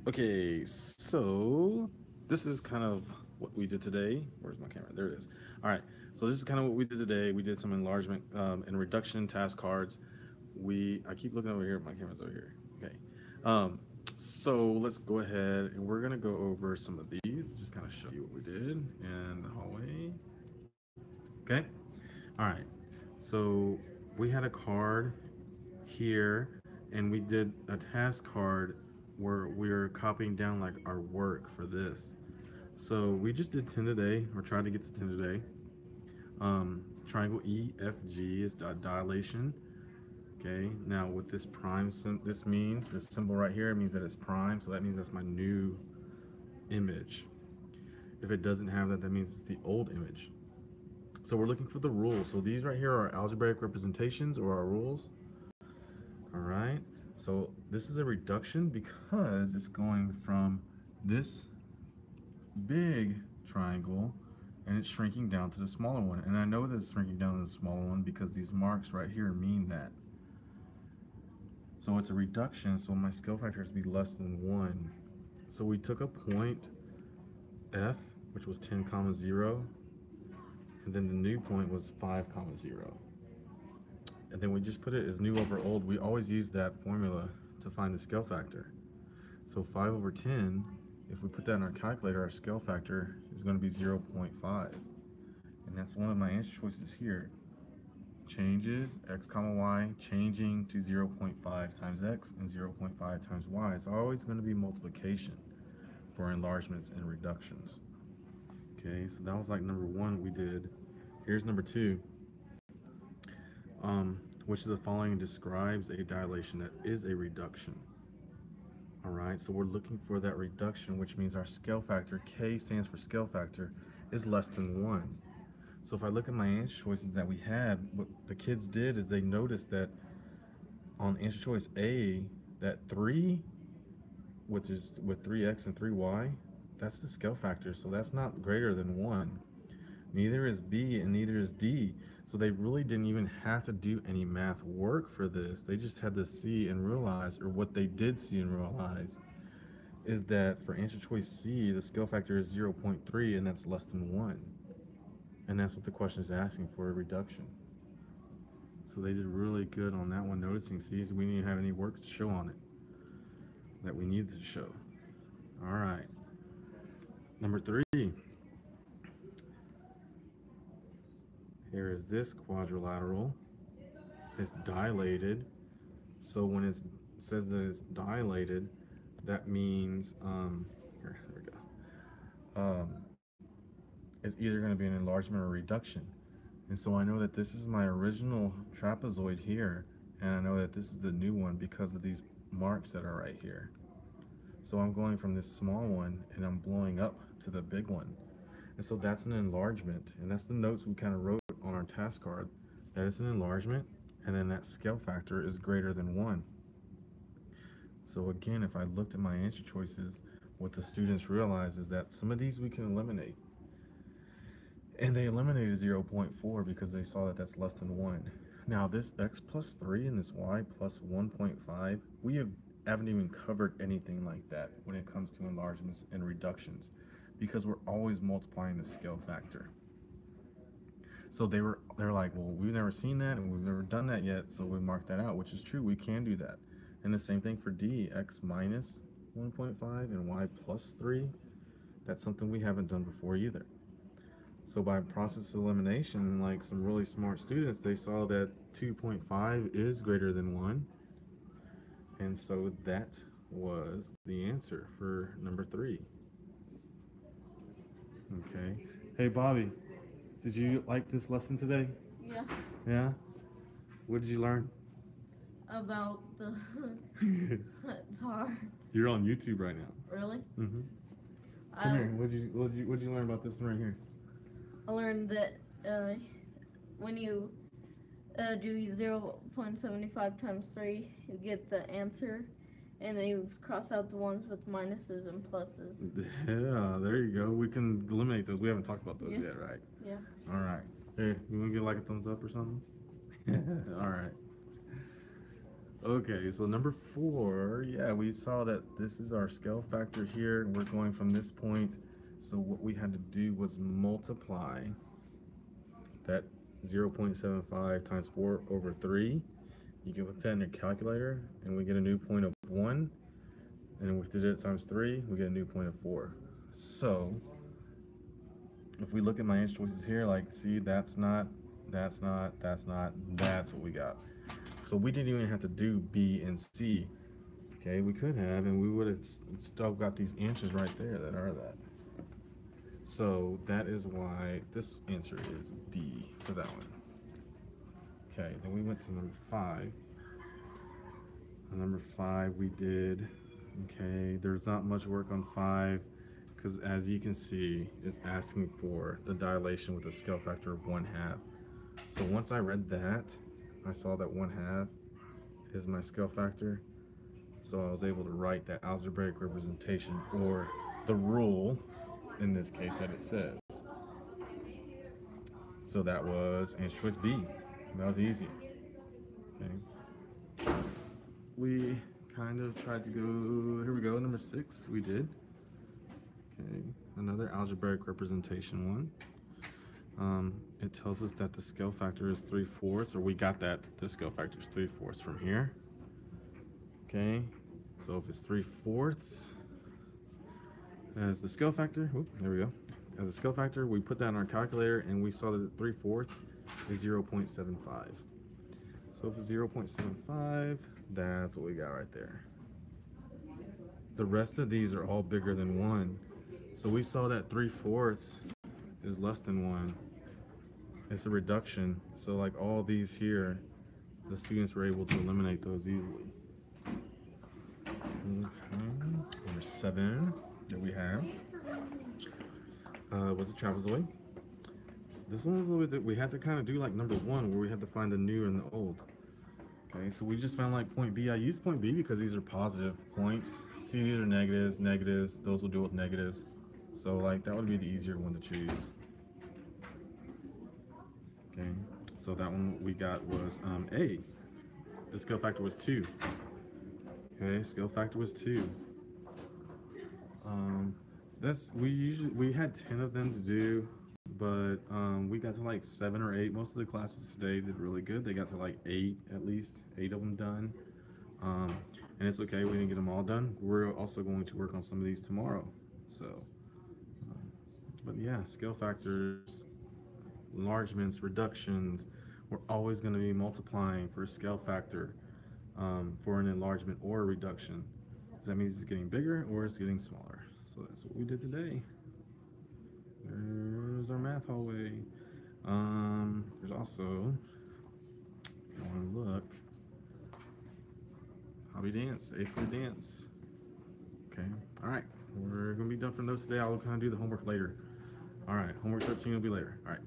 Okay, so this is kind of what we did today. Where's my camera? There it is. All right, so this is kind of what we did today. We did some enlargement and reduction task cards. I keep looking over here. My camera's over here. Okay, um, so let's go ahead and we're gonna go over some of these. Just kind of show you what we did in the hallway. Okay, all right. So we had a card here, and we did a task card where we are copying down like our work for this. So we just did 10 today, or tried to get to 10 today. Triangle EFG is dilation. Okay, now with this prime, this means this symbol right here means that it's prime, so that means that's my new image. If it doesn't have that, that means it's the old image. So we're looking for the rules. So these right here are algebraic representations or our rules. All right, so this is a reduction because it's going from this big triangle and it's shrinking down to the smaller one. And I know that it's shrinking down to the smaller one because these marks right here mean that. So it's a reduction, so my scale factor has to be less than 1. So we took a point F, which was 10 comma 0, and then the new point was 5 comma 0. And then we just put it as new over old. We always use that formula to find the scale factor. So 5 over 10, if we put that in our calculator, our scale factor is going to be 0.5. And that's one of my answer choices here. Changes, x comma y, changing to 0.5 times x and 0.5 times y. It's always going to be multiplication for enlargements and reductions. Okay, so that was like number 1 we did. Here's number 2. Which of the following describes a dilation that is a reduction? All right, so we're looking for that reduction, which means our scale factor, K stands for scale factor, is less than 1. So if I look at my answer choices that we had, what the kids did is they noticed that on answer choice A, that 3, which is with 3x and 3y, that's the scale factor, so that's not greater than 1. Neither is B and neither is D. So they really didn't even have to do any math work for this. They just had to see and realize, or what they did see and realize, is that for answer choice C, the scale factor is 0.3, and that's less than 1. And that's what the question is asking for, a reduction. So they did really good on that one, noticing C's. We didn't have any work to show on it that we needed to show. All right. Number 3. Here is this quadrilateral. It's dilated. So when it says that it's dilated, that means, here we go. It's either going to be an enlargement or reduction. And so I know that this is my original trapezoid here, and I know that this is the new one because of these marks that are right here. So I'm going from this small one and I'm blowing up to the big one. And so that's an enlargement, and that's the notes we kind of wrote on our task card. That is an enlargement, and then that scale factor is greater than 1. So again, if I looked at my answer choices, what the students realized is that some of these we can eliminate. And they eliminated 0.4 because they saw that that's less than 1. Now this x plus 3 and this y plus 1.5, we haven't even covered anything like that when it comes to enlargements and reductions, because we're always multiplying the scale factor. So they're like, well, we've never seen that and we've never done that yet, so we marked that out, which is true, we can do that. And the same thing for D, x minus 1.5 and y plus 3. That's something we haven't done before either. So by process of elimination, like some really smart students, they saw that 2.5 is greater than 1. And so that was the answer for number 3. Okay. Hey, Bobby, did you like this lesson today? Yeah. Yeah? What did you learn? About the tar. You're on YouTube right now. Really? Mm-hmm. Come here. What'd you learn about this one right here? I learned that when you do 0.75 times 3, you get the answer, and then you cross out the ones with minuses and pluses. Yeah, there you go. We can eliminate those. We haven't talked about those yet, right? Yeah. All right. Hey, you want to get like a thumbs up or something? All right. Okay, so number 4, yeah, we saw that this is our scale factor here, and we're going from this point. So what we had to do was multiply that 0.75 times 4 over 3. You can put that in your calculator, and we get a new point of 1. And then we did it times 3, we get a new point of 4. So if we look at my answer choices here, like, see, that's not, that's not, that's what we got. So we didn't even have to do B and C. Okay, we could have, and we would have still got these answers right there that are that. So that is why this answer is D for that one. Okay, then we went to number 5. On number 5, we did, okay, there's not much work on 5 because as you can see, it's asking for the dilation with a scale factor of 1/2. So once I read that, I saw that 1/2 is my scale factor. So I was able to write that algebraic representation, or the rule in this case that it says. So that was answer choice B. That was easy. Okay. We kind of tried to go, here we go, number 6, we did. Okay, another algebraic representation one. It tells us that the scale factor is 3/4, or we got that the scale factor is 3/4 from here. Okay, so if it's 3/4 as the scale factor, there we go. As a scale factor, we put that in our calculator, and we saw that 3/4 is 0.75. So if it's 0.75, that's what we got right there. The rest of these are all bigger than 1. So we saw that 3/4 is less than 1. It's a reduction. So like all these here, the students were able to eliminate those easily. Okay. Number 7 that we have was a trapezoid. This one was a little bit, we had to kind of do like number 1, where we had to find the new and the old. Okay, so we just found like point B. I used point B because these are positive points. See, these are negatives, negatives. Those will deal with negatives. So like that would be the easier one to choose. Okay, so that one we got was A. The scale factor was 2. Okay, scale factor was 2. We had 10 of them to do, but we got to like 7 or 8. Most of the classes today did really good. They got to like 8 at least, 8 of them done. And it's okay, we didn't get them all done. We're also going to work on some of these tomorrow. So, but yeah, scale factors, enlargements, reductions, we're always going to be multiplying for a scale factor for an enlargement or a reduction. So that means it's getting bigger or it's getting smaller. So that's what we did today. There's our math hallway. There's also, if you want to look, hobby dance, 8th grade dance. Okay, all right, we're gonna be done for those today. I'll kind of do the homework later. All right, homework 13 will be later. All right.